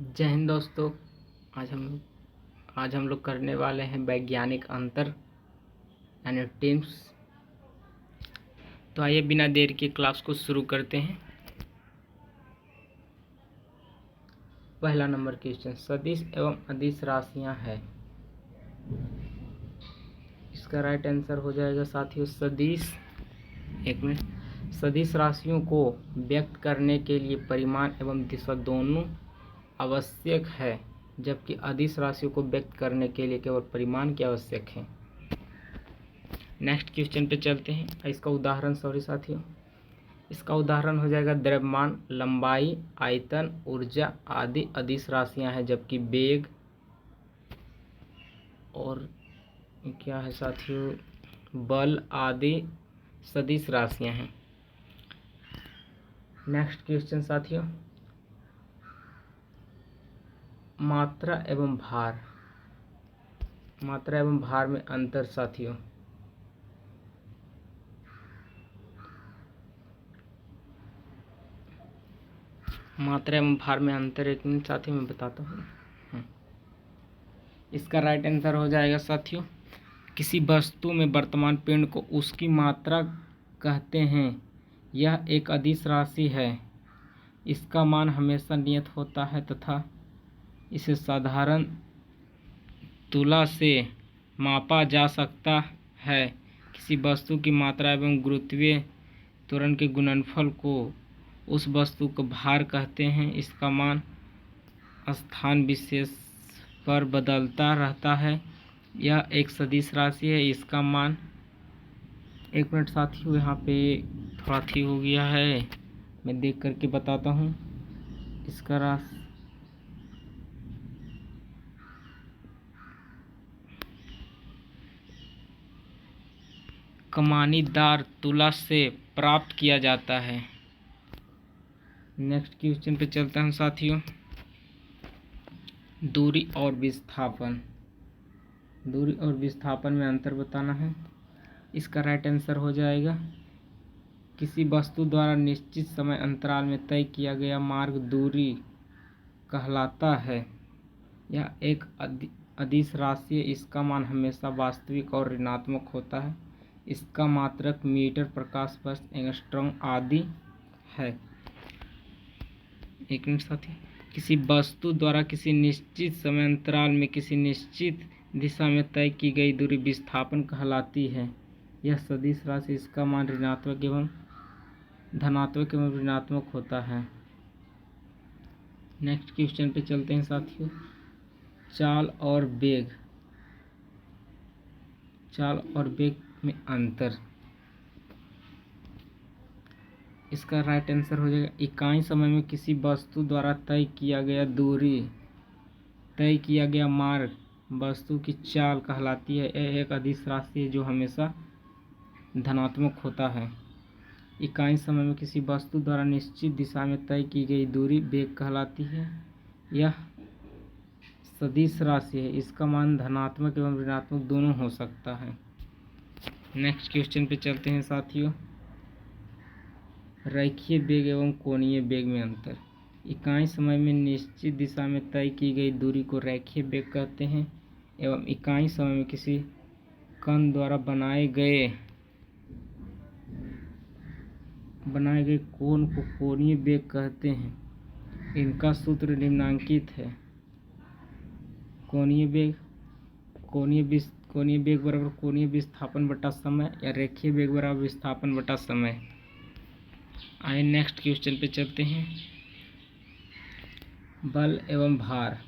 जय हिंद दोस्तों। आज हम लोग करने वाले हैं वैज्ञानिक अंतर यानी टीम्स। तो आइए बिना देर के क्लास को शुरू करते हैं। पहला नंबर क्वेश्चन, सदिश एवं अदिश राशियां हैं। इसका राइट आंसर हो जाएगा साथियों सदिश राशियों को व्यक्त करने के लिए परिमाण एवं दिशा दोनों आवश्यक है, जबकि अदिश राशियों को व्यक्त करने के लिए केवल परिमाण की आवश्यक है। नेक्स्ट क्वेश्चन पे चलते हैं। इसका उदाहरण साथियों, इसका उदाहरण हो जाएगा द्रव्यमान, लंबाई, आयतन, ऊर्जा आदि अदिश राशियां हैं, जबकि वेग और क्या है साथियों, बल आदि सदिश राशियां हैं। नेक्स्ट क्वेश्चन साथियों, मात्रा एवं भार में अंतर साथियों। मात्रा एवं भार में अंतर एक मिनट साथियों मैं बताता हूँ। इसका राइट आंसर हो जाएगा साथियों, किसी वस्तु में वर्तमान पिंड को उसकी मात्रा कहते हैं। यह एक अदिश राशि है। इसका मान हमेशा नियत होता है तथा इसे साधारण तुला से मापा जा सकता है। किसी वस्तु की मात्रा एवं गुरुत्वीय त्वरण के गुणनफल को उस वस्तु को भार कहते हैं। इसका मान स्थान विशेष पर बदलता रहता है। यह एक सदिश राशि है। इसका मान, एक मिनट साथियों यहाँ पे थोड़ा थी हो गया है, मैं देख करके बताता हूँ। इसका राशि कमानीदार तुला से प्राप्त किया जाता है। नेक्स्ट क्वेश्चन पे चलते हैं साथियों, दूरी और विस्थापन में अंतर बताना है। इसका राइट आंसर हो जाएगा, किसी वस्तु द्वारा निश्चित समय अंतराल में तय किया गया मार्ग दूरी कहलाता है। यह एक अदिश राशि है। इसका मान हमेशा वास्तविक और ऋणात्मक होता है। इसका मात्रक मीटर, प्रकाश वर्ष, एंगस्ट्रॉम आदि है। एक मिनट साथी, किसी वस्तु द्वारा किसी निश्चित समय अंतराल में किसी निश्चित दिशा में तय की गई दूरी विस्थापन कहलाती है। यह सदिश राशि, इसका मान ऋणात्मक एवं धनात्मक एवं ऋणात्मक होता है। नेक्स्ट क्वेश्चन पे चलते हैं साथियों, चाल और वेग में अंतर। इसका राइट आंसर हो जाएगा, इकाई समय में किसी वस्तु द्वारा तय किया गया मार्ग वस्तु की चाल कहलाती है। यह एक अदिश राशि है जो हमेशा धनात्मक होता है। इकाई समय में किसी वस्तु द्वारा निश्चित दिशा में तय की गई दूरी वेग कहलाती है। यह सदिश राशि है। इसका मान धनात्मक एवं ऋणात्मक दोनों हो सकता है। नेक्स्ट क्वेश्चन पे चलते हैं साथियों, रेखीय वेग एवं कोणीय वेग में अंतर। इकाई समय में निश्चित दिशा में तय की गई दूरी को रेखीय वेग कहते हैं एवं इकाई समय में किसी कण द्वारा बनाए गए कोण को कोणीय वेग कहते हैं। इनका सूत्र निम्नांकित है। कोणीय वेग बराबर कोणीय विस्थापन बटा समय या रेखीय वेग बराबर विस्थापन बटा समय। आइए नेक्स्ट क्वेश्चन पे चलते हैं, बल एवं भार,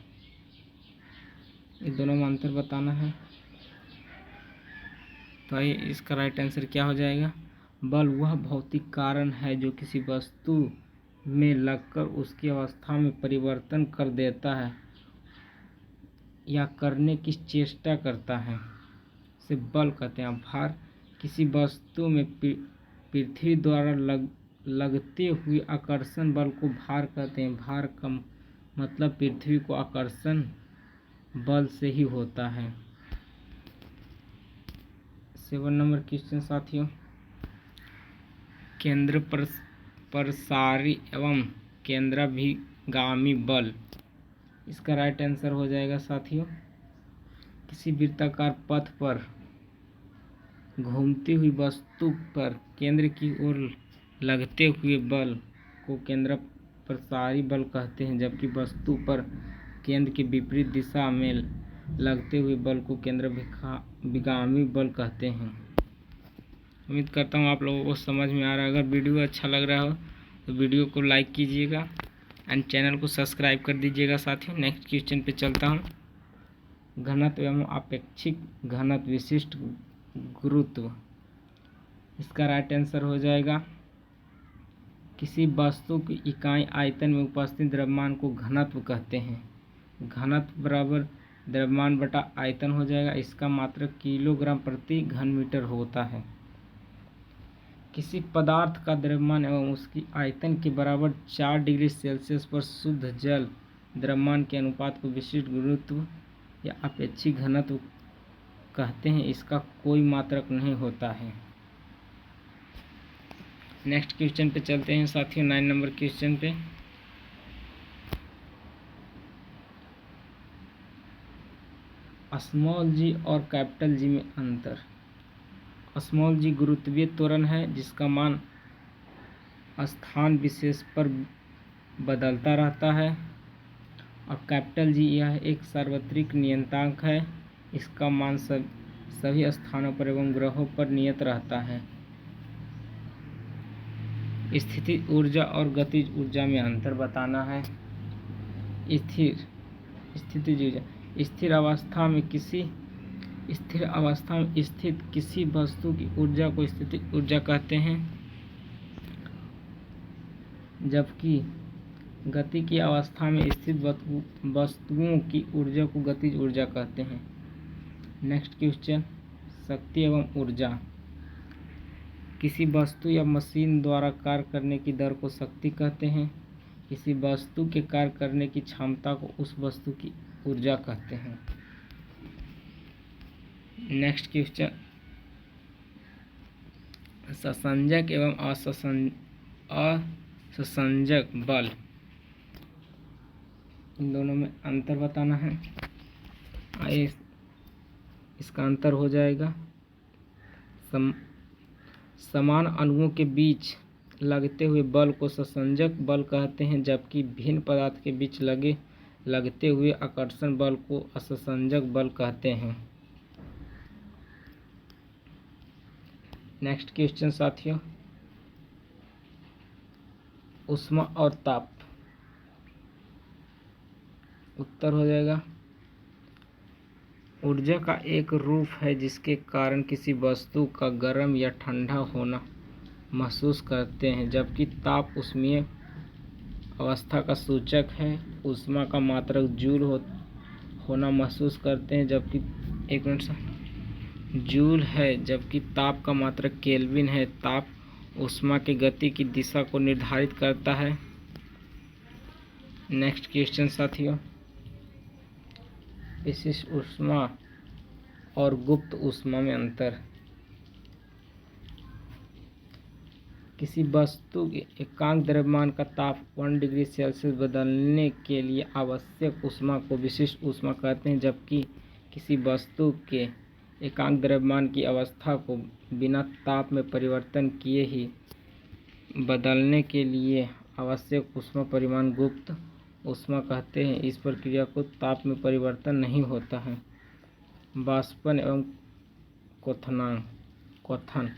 ये दोनों में अंतर बताना है। तो आइए इसका राइट आंसर क्या हो जाएगा, बल वह भौतिक कारण है जो किसी वस्तु में लगकर उसकी अवस्था में परिवर्तन कर देता है या करने की चेष्टा करता है, इसे बल कहते हैं। भार किसी वस्तु में पृथ्वी द्वारा लगते हुए आकर्षण बल को भार कहते हैं। भार का मतलब पृथ्वी को आकर्षण बल से ही होता है। 7 नंबर क्वेश्चन साथियों, केंद्र प्रसारी एवं केंद्राभिगामी बल इसका राइट आंसर हो जाएगा साथियों, किसी वृत्ताकार पथ पर घूमती हुई वस्तु पर केंद्र की ओर लगते हुए बल को केंद्रापसारी बल कहते हैं, जबकि वस्तु पर केंद्र के विपरीत दिशा में लगते हुए बल को केंद्रविगामी बल कहते हैं। उम्मीद करता हूँ आप लोगों को समझ में आ रहा है। अगर वीडियो अच्छा लग रहा हो तो वीडियो को लाइक कीजिएगा एंड चैनल को सब्सक्राइब कर दीजिएगा साथियों। नेक्स्ट क्वेश्चन पे चलता हूँ। घनत्व एवं आपेक्षिक घनत्व विशिष्ट गुरुत्व, इसका राइट आंसर हो जाएगा, किसी वस्तु की इकाई आयतन में उपस्थित द्रव्यमान को घनत्व कहते हैं। घनत्व बराबर द्रव्यमान बटा आयतन हो जाएगा। इसका मात्रक किलोग्राम प्रति घन मीटर होता है। किसी पदार्थ का द्रव्यमान एवं उसकी आयतन के बराबर 4 डिग्री सेल्सियस पर शुद्ध जल द्रव्यमान के अनुपात को विशिष्ट गुरुत्व या आपेक्षिक घनत्व कहते हैं। इसका कोई मात्रक नहीं होता है। नेक्स्ट क्वेश्चन पे चलते हैं साथियों, 9 नंबर क्वेश्चन पे। स्मॉल जी और कैपिटल जी में अंतर। स्मॉल जी गुरुत्वीय त्वरण है जिसका मान स्थान विशेष पर बदलता रहता है, और कैपिटल जी यह एक सार्वत्रिक नियतांक है। इसका मान सभी स्थानों पर एवं ग्रहों पर नियत रहता है। स्थितिज ऊर्जा और गतिज ऊर्जा में अंतर बताना है। स्थितिज ऊर्जा स्थिर अवस्था में स्थित किसी वस्तु की ऊर्जा को स्थितिज ऊर्जा कहते हैं, जबकि गति की अवस्था में स्थित वस्तुओं की ऊर्जा को गतिज ऊर्जा कहते हैं। नेक्स्ट क्वेश्चन, शक्ति एवं ऊर्जा। किसी वस्तु या मशीन द्वारा कार्य करने की दर को शक्ति कहते हैं। किसी वस्तु के कार्य करने की क्षमता को उस वस्तु की ऊर्जा कहते हैं। नेक्स्ट क्वेश्चन, ससंजक एवं असंजक बल, इन दोनों में अंतर बताना है। आइए इसका अंतर हो जाएगा, समान अणुओं के बीच लगते हुए बल को ससंजक बल कहते हैं, जबकि भिन्न पदार्थ के बीच लगते हुए आकर्षण बल को असंजक बल कहते हैं। नेक्स्ट क्वेश्चन साथियों, ऊष्मा और ताप, उत्तर हो जाएगा, ऊर्जा का एक रूप है जिसके कारण किसी वस्तु का गर्म या ठंडा होना महसूस करते हैं, जबकि ताप ऊष्मीय अवस्था का सूचक है। ऊष्मा का मात्रक जूल होना महसूस करते हैं, जबकि जूल है, जबकि ताप का मात्रक केल्विन है। ताप ऊष्मा की गति की दिशा को निर्धारित करता है। नेक्स्ट क्वेश्चन साथियों, विशिष्ट ऊष्मा और गुप्त ऊष्मा में अंतर। किसी वस्तु के एकांक द्रव्यमान का ताप 1 डिग्री सेल्सियस बदलने के लिए आवश्यक ऊष्मा को विशिष्ट ऊष्मा कहते हैं, जबकि किसी वस्तु के एकांक द्रव्यमान की अवस्था को बिना ताप में परिवर्तन किए ही बदलने के लिए आवश्यक ऊष्मा परिमाण गुप्त ऊष्मा कहते हैं। इस प्रक्रिया को ताप में परिवर्तन नहीं होता है। वाष्पन एवं क्वथन,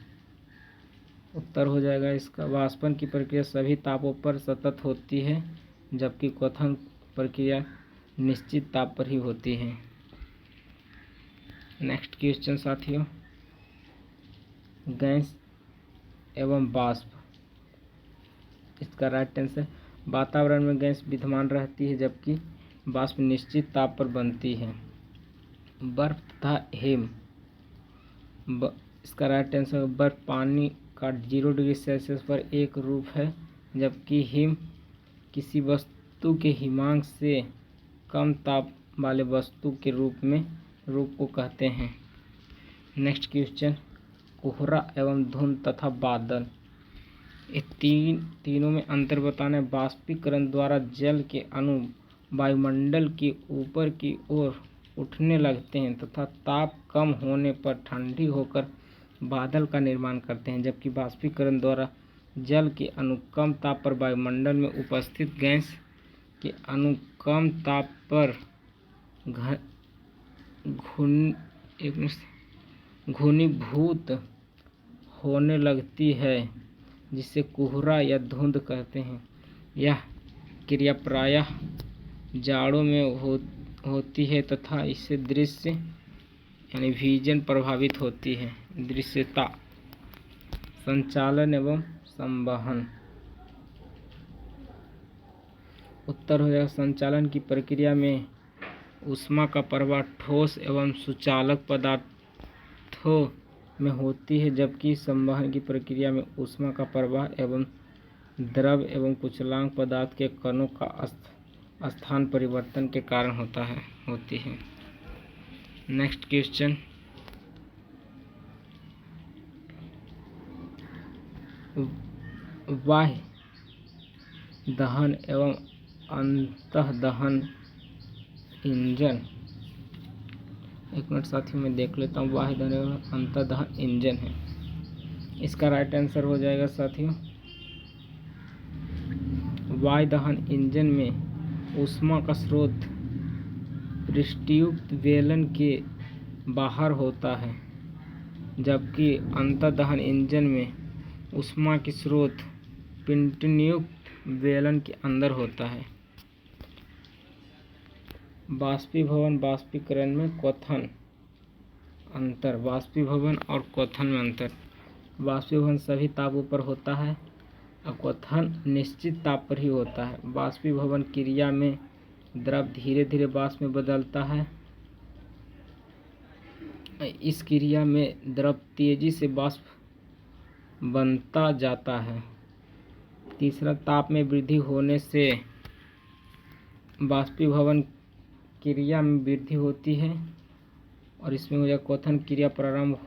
उत्तर हो जाएगा इसका, वाष्पन की प्रक्रिया सभी तापों पर सतत होती है, जबकि क्वथन प्रक्रिया निश्चित ताप पर ही होती है। नेक्स्ट क्वेश्चन साथियों, गैस एवं वाष्प, इसका राइट आंसर, वातावरण में गैस विद्यमान रहती है जबकि वाष्प निश्चित ताप पर बनती है। बर्फ तथा हिम, इसका राइट आंसर, बर्फ पानी का 0 डिग्री सेल्सियस पर एक रूप है, जबकि हिम किसी वस्तु के हिमांक से कम ताप वाले वस्तु के रूप को कहते हैं। नेक्स्ट क्वेश्चन, कोहरा एवं धुंध तथा बादल, ये तीनों में अंतर बताना है। वाष्पीकरण द्वारा जल के अणु वायुमंडल के ऊपर की ओर उठने लगते हैं तथा ताप कम होने पर ठंडी होकर बादल का निर्माण करते हैं, जबकि वाष्पीकरण द्वारा जल के अनुकम ताप पर वायुमंडल में उपस्थित गैस के अनुकम ताप पर घनीभूत होने लगती है, जिसे कोहरा या धुंध कहते हैं। यह क्रिया प्रायः जाड़ों में होती है तथा इससे दृश्य यानी विजन प्रभावित होती है। दृश्यता, संचालन एवं संवहन। उत्तर हो जाएगा संचालन की प्रक्रिया में ऊष्मा का प्रवाह ठोस एवं सुचालक पदार्थों में होती है, जबकि संवहन की प्रक्रिया में ऊष्मा का प्रवाह एवं द्रव एवं कुचलांक पदार्थ के कणों का स्थान परिवर्तन के कारण होती है। नेक्स्ट क्वेश्चन, बाह्य दहन एवं अंतःदहन इंजन। एक मिनट साथियों मैं देख लेता हूँ। बाह्य दहन एवं अंतःदहन इंजन है, इसका राइट आंसर हो जाएगा साथियों वायु दहन इंजन में ऊष्मा का स्रोत पृष्ठयुक्त बेलन के बाहर होता है, जबकि अंतःदहन इंजन में ऊष्मा की स्रोत पिंडयुक्त बेलन के अंदर होता है। बाष्पीभवन बाष्पीकरण में क्वथन अंतर। बाष्पीभवन और क्वथन में अंतर। बाष्पीभवन सभी तापों पर होता है और क्वथन निश्चित ताप पर ही होता है। बाष्पीभवन क्रिया में द्रव धीरे धीरे वाष्प में बदलता है। इस क्रिया में द्रव तेजी से वाष्प बनता जाता है। तीसरा, ताप में वृद्धि होने से बाष्पीभवन क्रिया में वृद्धि होती है और इसमें हो जाए क्वथन क्रिया प्रारंभ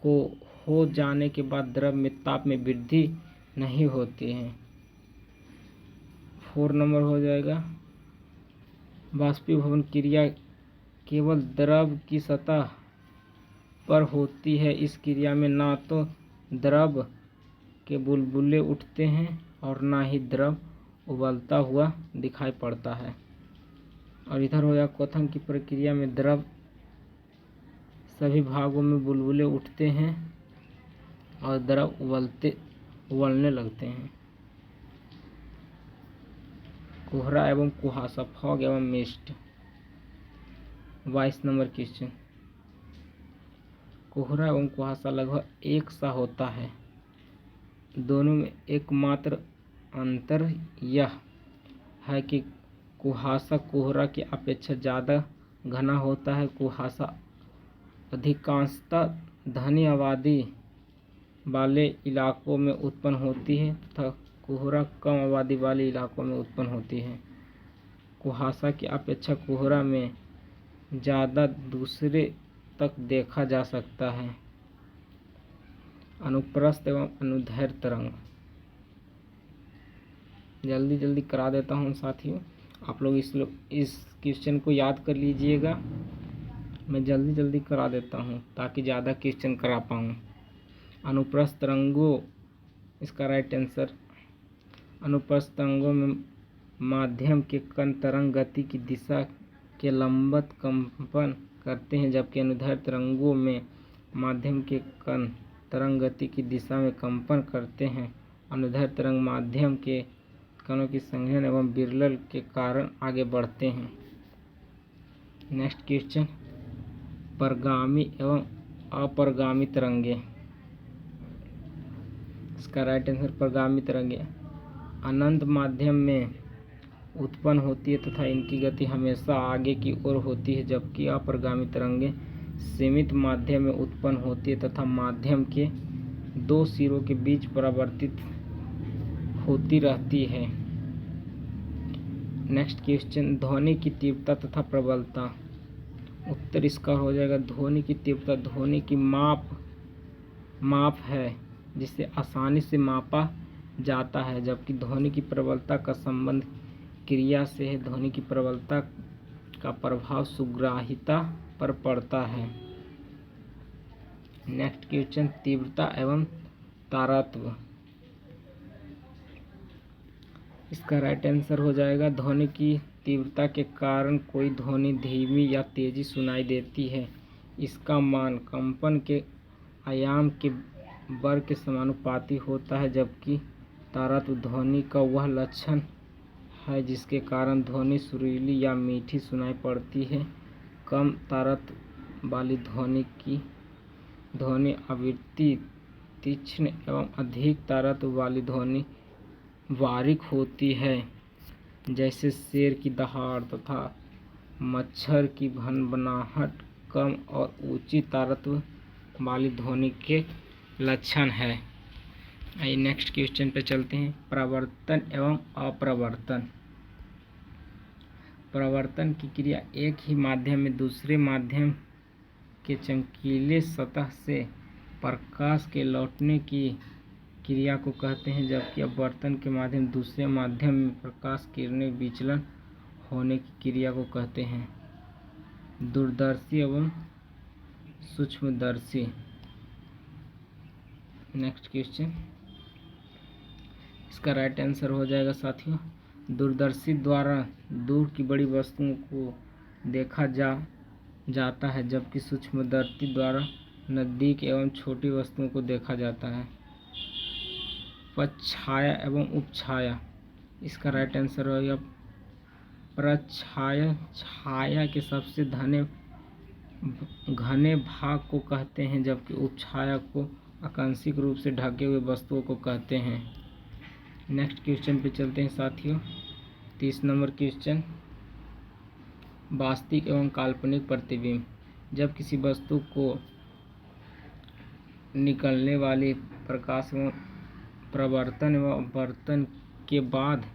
हो जाने के बाद द्रव में ताप में वृद्धि नहीं होती है। 4 नंबर हो जाएगा बाष्पीभवन क्रिया केवल द्रव की सतह पर होती है। इस क्रिया में ना तो द्रव के बुलबुले उठते हैं और ना ही द्रव उबलता हुआ दिखाई पड़ता है। और इधर हो जाए क्वथन की प्रक्रिया में द्रव सभी भागों में बुलबुले उठते हैं और द्रव उबलने लगते हैं। कोहरा एवं कुहासा, फॉग एवं मिस्ट। 22 नंबर क्वेश्चन, कोहरा एवं कुहासा लगभग एक सा होता है। दोनों में एकमात्र अंतर यह है कि कुहासा कोहरा की अपेक्षा ज़्यादा घना होता है। कुहासा अधिकांशतः घनी आबादी वाले इलाकों में उत्पन्न होती है तथा कोहरा कम आबादी वाले इलाकों में उत्पन्न होती है। कुहासा की अपेक्षा कोहरा में ज़्यादा दूसरे तक देखा जा सकता है। अनुप्रस्थ एवं अनुदैर्घ्य तरंग। जल्दी करा देता हूँ साथियों, आप लोग इस क्वेश्चन को याद कर लीजिएगा। मैं जल्दी करा देता हूँ ताकि ज़्यादा क्वेश्चन करा पाऊँ। अनुप्रस्थ तरंगों, इसका राइट आंसर, अनुप्रस्थ तरंगों में माध्यम के कण तरंग गति की दिशा के लंबवत कंपन करते हैं, जबकि अनुदैर्घ्य तरंगों में माध्यम के कण तरंग गति की दिशा में कंपन करते हैं। अनुदैर्घ्य तरंग माध्यम के कणों की संघनन एवं विरलन के कारण आगे बढ़ते हैं। नेक्स्ट क्वेश्चन, परगामी एवं अपरगामी तरंगे। इसका राइट आंसर परगामी तरंगे अनंत माध्यम में उत्पन्न होती है तथा इनकी गति हमेशा आगे की ओर होती है, जबकि अपरगामी तरंगे सीमित माध्यम में उत्पन्न होती है तथा माध्यम के दो सिरों के बीच परावर्तित होती रहती है। नेक्स्ट क्वेश्चन, ध्वनि की तीव्रता तथा प्रबलता। उत्तर इसका हो जाएगा ध्वनि की तीव्रता ध्वनि की माप है जिसे आसानी से मापा जाता है, जबकि ध्वनि की प्रबलता का संबंध क्रिया से ध्वनि की प्रबलता का प्रभाव सुग्राहिता पर पड़ता है। नेक्स्ट क्वेश्चन, तीव्रता एवं तारत्व। इसका राइट आंसर हो जाएगा ध्वनि की तीव्रता के कारण कोई ध्वनि धीमी या तेजी सुनाई देती है। इसका मान कंपन के आयाम के वर्ग के समानुपाती होता है, जबकि तारत्व ध्वनि का वह लक्षण है जिसके कारण ध्वनि सुरीली या मीठी सुनाई पड़ती है। कम तारत्व वाली ध्वनि की ध्वनि आवृत्ति तीक्ष्ण एवं अधिक तारत्व वाली ध्वनि बारीक होती है, जैसे शेर की दहाड़ तथा मच्छर की भनभनाहट कम और ऊंची तारत्व वाली ध्वनि के लक्षण है। आइए नेक्स्ट क्वेश्चन पे चलते हैं, प्रवर्तन एवं अपवर्तन। प्रवर्तन की क्रिया एक ही माध्यम में दूसरे माध्यम के चमकीले सतह से प्रकाश के लौटने की क्रिया को कहते हैं, जबकि अपवर्तन के माध्यम दूसरे माध्यम में प्रकाश किरणें विचलन होने की क्रिया को कहते हैं। दूरदर्शी एवं सूक्ष्मदर्शी। नेक्स्ट क्वेश्चन, इसका राइट आंसर हो जाएगा साथियों, दूरदर्शी द्वारा दूर की बड़ी वस्तुओं को देखा जाता है, जबकि सूक्ष्मदर्शी द्वारा नजदीक एवं छोटी वस्तुओं को देखा जाता है। प्रछाया एवं उपछाया। इसका राइट आंसर होगा प्रछाया छाया के सबसे घने भाग को कहते हैं, जबकि उपछाया को आंशिक रूप से ढके हुए वस्तुओं को कहते हैं। नेक्स्ट क्वेश्चन पे चलते हैं साथियों, 30 नंबर क्वेश्चन, वास्तविक एवं काल्पनिक प्रतिबिंब। जब किसी वस्तु को निकलने वाली प्रकाश एवं प्रवर्तन एवं अपवर्तन के बाद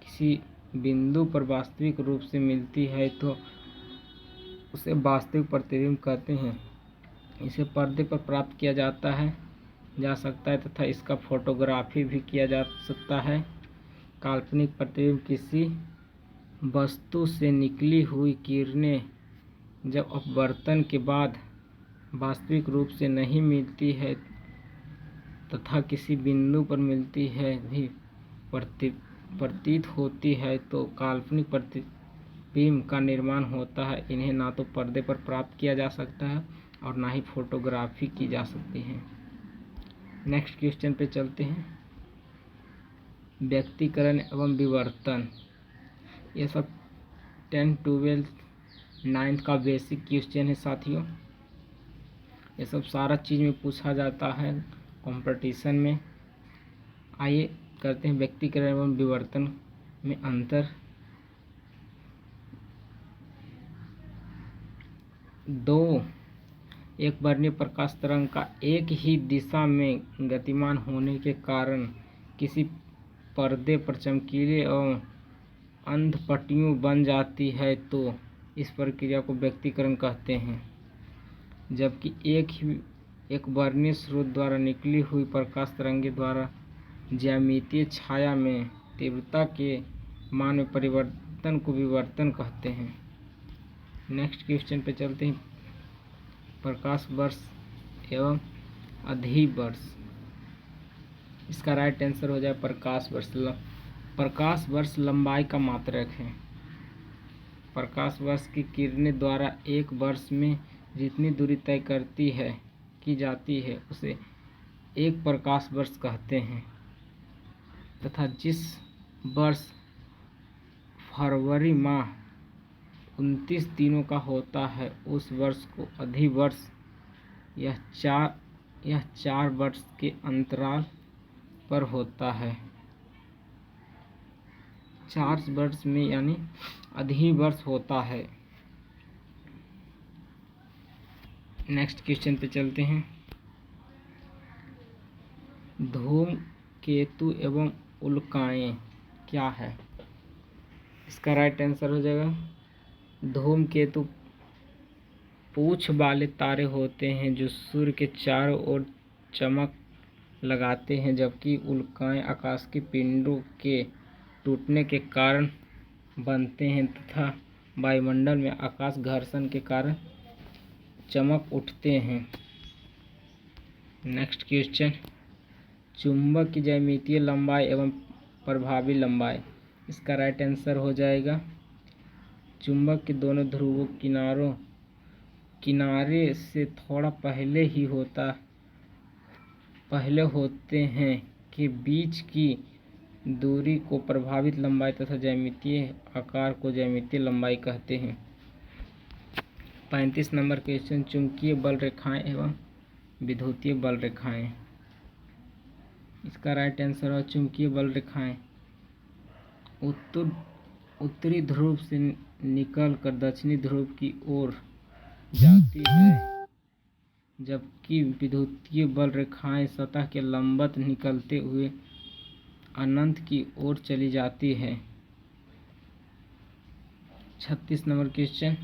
किसी बिंदु पर वास्तविक रूप से मिलती है तो उसे वास्तविक प्रतिबिंब कहते हैं। इसे पर्दे पर प्राप्त किया जा सकता है तथा इसका फोटोग्राफी भी किया जा सकता है। काल्पनिक प्रतिबिंब किसी वस्तु से निकली हुई किरणें जब अपवर्तन के बाद वास्तविक रूप से नहीं मिलती है तथा किसी बिंदु पर मिलती है भी प्रतीत होती है तो काल्पनिक प्रतिबिंब का निर्माण होता है। इन्हें ना तो पर्दे पर प्राप्त किया जा सकता है और ना ही फोटोग्राफी की जा सकती है। नेक्स्ट क्वेश्चन पे चलते हैं, व्यक्तीकरण एवं विवर्तन। ये सब 10, 12, 9 का बेसिक क्वेश्चन है साथियों। ये सब सारा चीज़ में पूछा जाता है कंपटीशन में। आइए करते हैं व्यक्तीकरण एवं विवर्तन में अंतर। दो एक वर्णीय प्रकाश तरंग का एक ही दिशा में गतिमान होने के कारण किसी पर्दे पर चमकीले एवं अंधपट्टियों बन जाती है तो इस प्रक्रिया को व्यक्तीकरण कहते हैं। जबकि एक वर्णीय स्रोत द्वारा निकली हुई प्रकाश तरंगे द्वारा ज्यामितीय छाया में तीव्रता के मान में परिवर्तन को विवर्तन कहते हैं। नेक्स्ट क्वेश्चन पे चलते हैं, प्रकाश वर्ष एवं अधिवर्ष। इसका राइट आंसर हो जाए प्रकाश वर्ष। प्रकाश वर्ष लंबाई का मात्रक है। प्रकाश वर्ष की किरणें द्वारा एक वर्ष में जितनी दूरी तय की जाती है उसे एक प्रकाश वर्ष कहते हैं तथा जिस वर्ष फरवरी माह 29 दिनों का होता है उस वर्ष को अधिवर्ष। यह चार वर्ष के अंतराल पर होता है। 4 वर्ष में यानी अधिवर्ष होता है। नेक्स्ट क्वेश्चन पे चलते हैं, धूमकेतु एवं उल्काएं क्या है। इसका राइट आंसर हो जाएगा धूमकेतु पूंछ वाले तारे होते हैं जो सूर्य के चारों ओर चमक लगाते हैं, जबकि उल्काएं आकाश के पिंडों के टूटने के कारण बनते हैं तथा वायुमंडल में आकाश घर्षण के कारण चमक उठते हैं। नेक्स्ट क्वेश्चन, चुंबक की ज्यामितीय लंबाई एवं प्रभावी लंबाई। इसका राइट आंसर हो जाएगा चुंबक के दोनों ध्रुवों किनारे से थोड़ा पहले होते हैं के बीच की दूरी को प्रभावित लंबाई तथा ज्यामितीय आकार को ज्यामितीय लंबाई कहते हैं। 35 नंबर क्वेश्चन, चुंबकीय बल रेखाएं एवं विद्युतीय बल रेखाएं। इसका राइट आंसर है चुंबकीय बल रेखाएं उत्तरी ध्रुव से निकलकर दक्षिणी ध्रुव की ओर जाती है, जबकि विद्युतीय बल रेखाएं सतह के लंबवत निकलते हुए अनंत की ओर चली जाती है। 36 नंबर क्वेश्चन,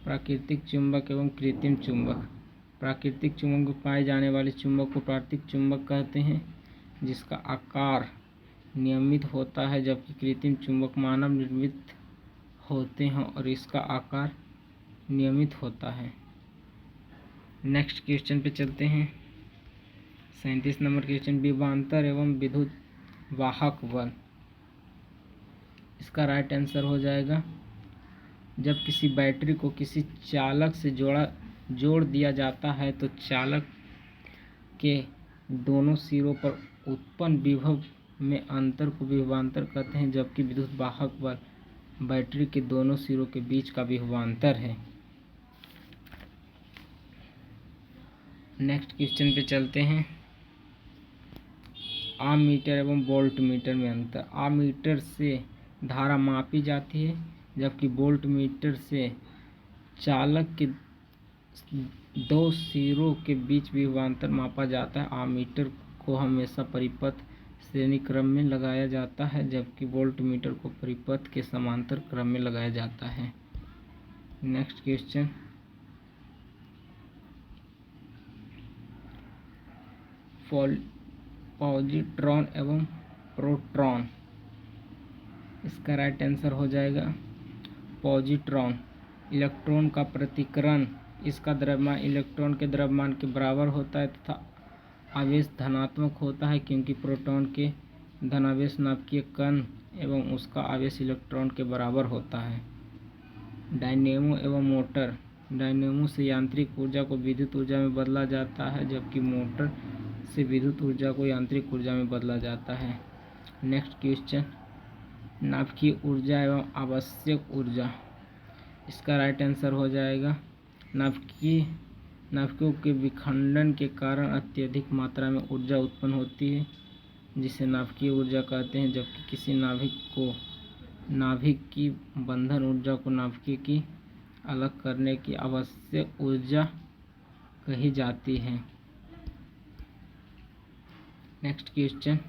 प्राकृतिक चुंबक एवं कृत्रिम चुंबक। प्राकृतिक चुंबक में पाए जाने वाले चुंबक को प्राकृतिक चुंबक कहते हैं, जिसका आकार नियमित होता है, जबकि कृत्रिम चुंबक मानव निर्मित होते हैं और इसका आकार नियमित होता है। नेक्स्ट क्वेश्चन पे चलते हैं। 37 नंबर क्वेश्चन, विभवांतर एवं विद्युत वाहक बल। इसका राइट आंसर हो जाएगा जब किसी बैटरी को किसी चालक से जोड़ दिया जाता है तो चालक के दोनों सिरों पर उत्पन्न विभव में अंतर को विभवांतर कहते हैं, जबकि विद्युत वाहक बल बैटरी के दोनों सिरों के बीच का विभवांतर है। नेक्स्ट क्वेश्चन पे चलते हैं। आममीटर एवं वोल्ट मीटर में अंतर। आममीटर से धारा मापी जाती है, जबकि वोल्ट मीटर से चालक के दो सिरों के बीच विभवांतर मापा जाता है। आममीटर को हमेशा परिपथ श्रेणी क्रम में लगाया जाता है, जबकि वोल्ट मीटर को परिपथ के समांतर क्रम में लगाया जाता है। नेक्स्ट क्वेश्चन, पॉजिट्रॉन एवं प्रोटॉन। इसका राइट आंसर हो जाएगा पॉजिट्रॉन इलेक्ट्रॉन का प्रतिकरण। इसका द्रव्यमान इलेक्ट्रॉन के द्रव्यमान के बराबर होता है तथा आवेश धनात्मक होता है, क्योंकि प्रोटॉन के धनावेश नाभिकीय कण एवं उसका आवेश इलेक्ट्रॉन के बराबर होता है। डायनेमो एवं मोटर। डायनेमो से यांत्रिक ऊर्जा को विद्युत ऊर्जा में बदला जाता है, जबकि मोटर से विद्युत ऊर्जा को यांत्रिक ऊर्जा में बदला जाता है। नेक्स्ट क्वेश्चन, नाभिकीय ऊर्जा एवं आवश्यक ऊर्जा। इसका राइट आंसर हो जाएगा नाभिकों के विखंडन के कारण अत्यधिक मात्रा में ऊर्जा उत्पन्न होती है, जिसे नाभिकीय ऊर्जा कहते हैं, जबकि किसी नाभिक की बंधन ऊर्जा को नाभिक की अलग करने की आवश्यक ऊर्जा कही जाती है। नेक्स्ट क्वेश्चन,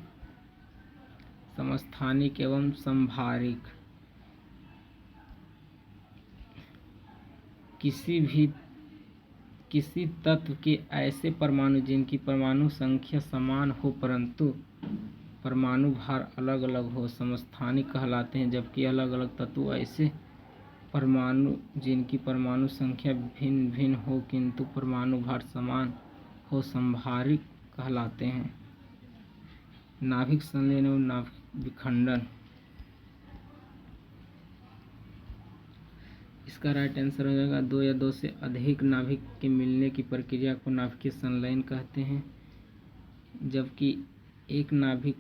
समस्थानिक एवं समभारिक। किसी तत्व के ऐसे परमाणु जिनकी परमाणु संख्या समान हो परंतु परमाणु भार अलग अलग हो समस्थानिक कहलाते हैं, जबकि अलग अलग तत्व ऐसे परमाणु जिनकी परमाणु संख्या भिन्न भिन्न हो किंतु परमाणु भार समान हो समभारिक कहलाते हैं। नाभिक संलयन और नाभिक विखंडन। इसका राइट आंसर हो जाएगा दो या दो से अधिक नाभिक के मिलने की प्रक्रिया को नाभिकीय संलयन कहते हैं, जबकि एक नाभिक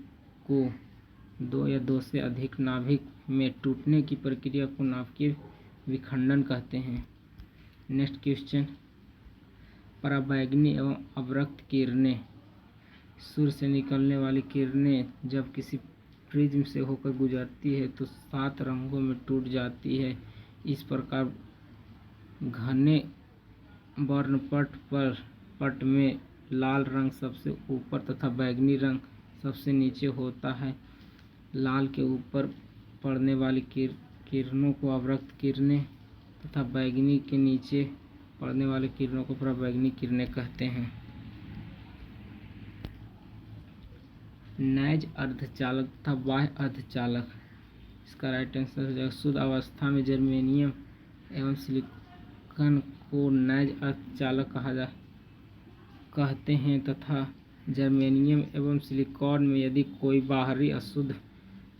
को दो या दो से अधिक नाभिक में टूटने की प्रक्रिया को नाभिकीय विखंडन कहते हैं। नेक्स्ट क्वेश्चन, पराबैंगनी एवं अवरक्त किरणें। सूर्य से निकलने वाली किरणें जब किसी प्रिज्म से होकर गुजरती है तो 7 रंगों में टूट जाती है। इस प्रकार घने वर्णपट में लाल रंग सबसे ऊपर तथा बैंगनी रंग सबसे नीचे होता है। लाल के ऊपर पड़ने वाली किरणों को अवरक्त किरणें तथा बैंगनी के नीचे पड़ने वाली किरणों को पराबैंगनी किरणें कहते हैं। नैज अर्धचालक तथा बाह्य अर्धचालक। इसका राइट आंसर हो जाएगा शुद्ध अवस्था में जर्मेनियम एवं सिलिकॉन को नैज अर्धचालक कहते हैं तथा जर्मेनियम एवं सिलिकॉन में यदि कोई बाहरी अशुद्ध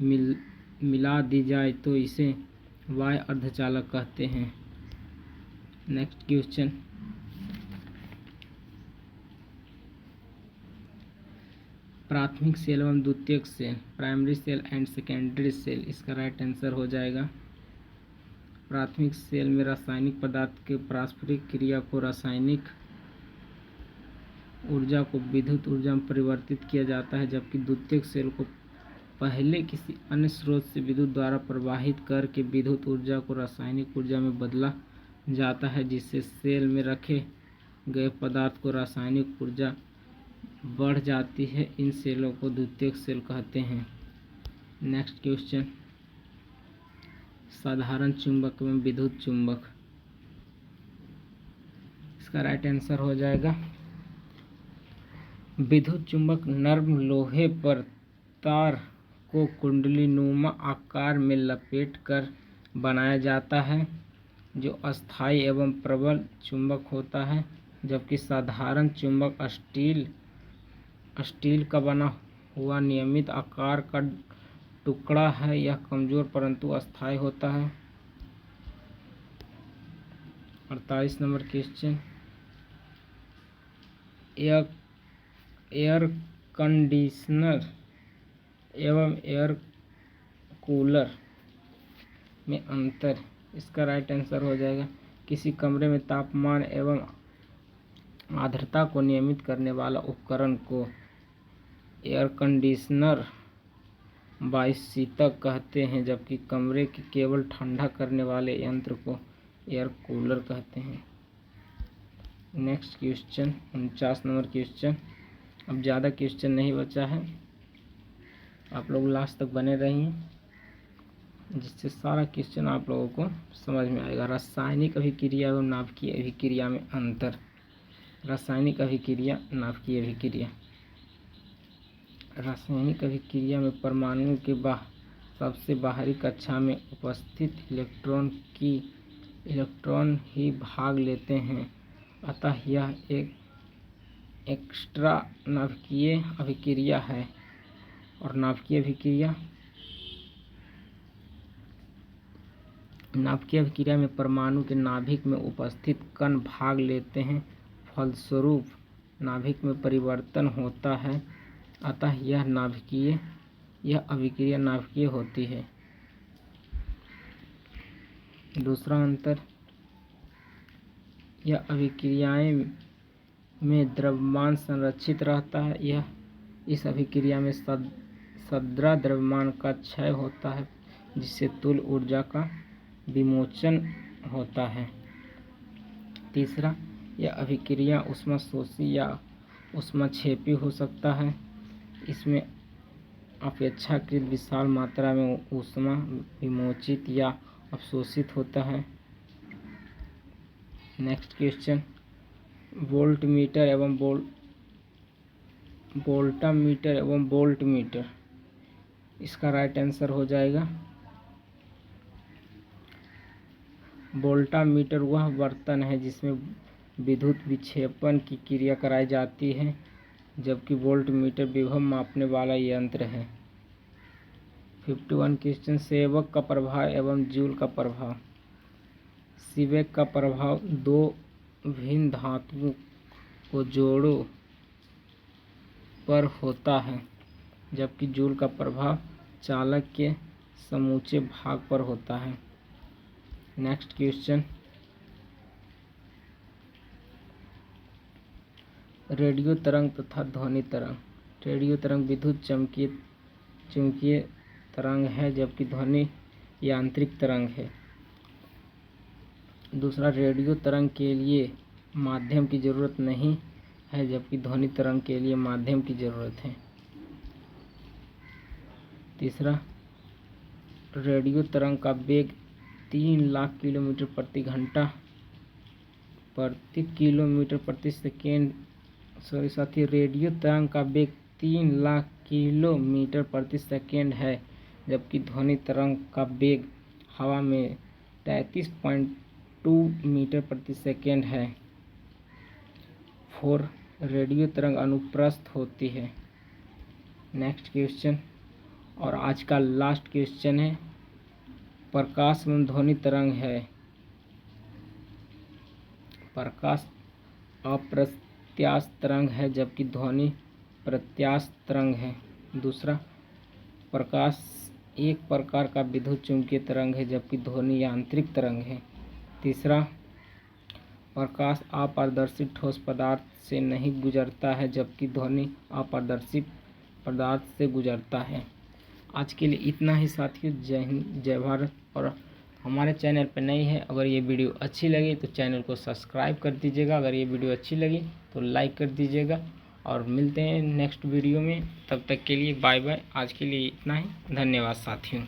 मिला दी जाए तो इसे बाह्य अर्धचालक कहते हैं। नेक्स्ट क्वेश्चन, प्राथमिक सेल एवं द्वितीयक cell, primary cell and secondary cell, इसका राइट आंसर हो जाएगा प्राथमिक सेल में रासायनिक पदार्थ के पारस्परिक क्रिया को रासायनिक ऊर्जा को विद्युत ऊर्जा में परिवर्तित किया जाता है, जबकि द्वितीयक सेल को पहले किसी अन्य स्रोत से विद्युत द्वारा प्रवाहित करके विद्युत ऊर्जा को रासायनिक ऊर्जा में बदला जाता है, जिससे सेल में रखे गए पदार्थ को रासायनिक ऊर्जा बढ़ जाती है। इन सेलों को द्वितीयक सेल कहते हैं। नेक्स्ट क्वेश्चन, साधारण चुंबक एवं विद्युत चुंबक, इसका राइट आंसर हो जाएगा विद्युत चुंबक नर्म लोहे पर तार को कुंडलीनुमा आकार में लपेट कर बनाया जाता है, जो अस्थायी एवं प्रबल चुंबक होता है, जबकि साधारण चुंबक स्टील का बना हुआ नियमित आकार का टुकड़ा है। यह कमजोर परंतु अस्थायी होता है। 48 नंबर क्वेश्चन, एयर कंडीशनर एवं एयर कूलर में अंतर, इसका राइट आंसर हो जाएगा किसी कमरे में तापमान एवं आर्द्रता को नियमित करने वाला उपकरण को एयर कंडीशनर वायुशीतक कहते हैं, जबकि कमरे के केवल ठंडा करने वाले यंत्र को एयर कूलर कहते हैं। नेक्स्ट क्वेश्चन, 49 नंबर क्वेश्चन, अब ज़्यादा क्वेश्चन नहीं बचा है, आप लोग लास्ट तक बने रहिए जिससे सारा क्वेश्चन आप लोगों को समझ में आएगा। रासायनिक अभिक्रिया एवं नाभिकीय अभिक्रिया में अंतर, रासायनिक अभिक्रिया, नाभिकीय अभिक्रिया। रासायनिक अभिक्रिया में परमाणु के सबसे बाहरी कक्षा में उपस्थित इलेक्ट्रॉन ही भाग लेते हैं, अतः यह एक एक्स्ट्रा नाभिकीय अभिक्रिया है। और नाभिकीय अभिक्रिया में परमाणु के नाभिक में उपस्थित कण भाग लेते हैं, फलस्वरूप नाभिक में परिवर्तन होता है, अतः यह अभिक्रिया नाभिकीय होती है। दूसरा अंतर, यह अभिक्रियाएं में द्रव्यमान संरक्षित रहता है। इस अभिक्रिया में सद्रा द्रव्यमान का क्षय होता है, जिससे तुल्य ऊर्जा का विमोचन होता है। तीसरा, यह अभिक्रिया ऊष्माशोषी या ऊष्माक्षेपी हो सकता है। इसमें अपेक्षाकृत विशाल मात्रा में ऊष्मा विमोचित या अवशोषित होता है। नेक्स्ट क्वेश्चन, वोल्टमीटर एवं वोल्टमीटर, इसका राइट आंसर हो जाएगा वोल्टामीटर वह बर्तन है जिसमें विद्युत विक्षेपण की क्रिया कराई जाती है, जबकि वोल्टमीटर विभव मापने वाला यंत्र है। 51 क्वेश्चन, सेवक का प्रभाव एवं जूल का प्रभाव। सीवेक का प्रभाव दो भिन्न धातुओं को जोड़ों पर होता है, जबकि जूल का प्रभाव चालक के समूचे भाग पर होता है। नेक्स्ट क्वेश्चन, रेडियो तरंग तथा ध्वनि तरंग। रेडियो तरंग विद्युत चुंबकीय तरंग है, जबकि ध्वनि यांत्रिक तरंग है। दूसरा, रेडियो तरंग के लिए माध्यम की जरूरत नहीं है, जबकि ध्वनि तरंग के लिए माध्यम की जरूरत है। तीसरा, रेडियो तरंग का वेग 3 लाख किलोमीटर प्रति घंटा रेडियो तरंग का वेग 3 लाख किलोमीटर प्रति सेकेंड है, जबकि ध्वनि तरंग का वेग हवा में 33.2 मीटर प्रति सेकेंड है। 4 रेडियो तरंग अनुप्रस्थ होती है। नेक्स्ट क्वेश्चन और आज का लास्ट क्वेश्चन है, प्रकाश एवं ध्वनि तरंग है। प्रकाश अप्रत्यास्थ तरंग है जबकि ध्वनि प्रत्यास्थ तरंग है। दूसरा, प्रकाश एक प्रकार का विद्युत चुंबकीय तरंग है जबकि ध्वनि यांत्रिक तरंग है। तीसरा, प्रकाश अपारदर्शी ठोस पदार्थ से नहीं गुजरता है जबकि ध्वनि अपारदर्शी पदार्थ से गुजरता है। आज के लिए इतना ही साथियों। जय हिंद, जय भारत। और हमारे चैनल पर नई है, अगर ये वीडियो अच्छी लगी तो चैनल को सब्सक्राइब कर दीजिएगा। अगर ये वीडियो अच्छी लगी तो लाइक कर दीजिएगा और मिलते हैं नेक्स्ट वीडियो में। तब तक के लिए बाय बाय। आज के लिए इतना ही। धन्यवाद साथियों।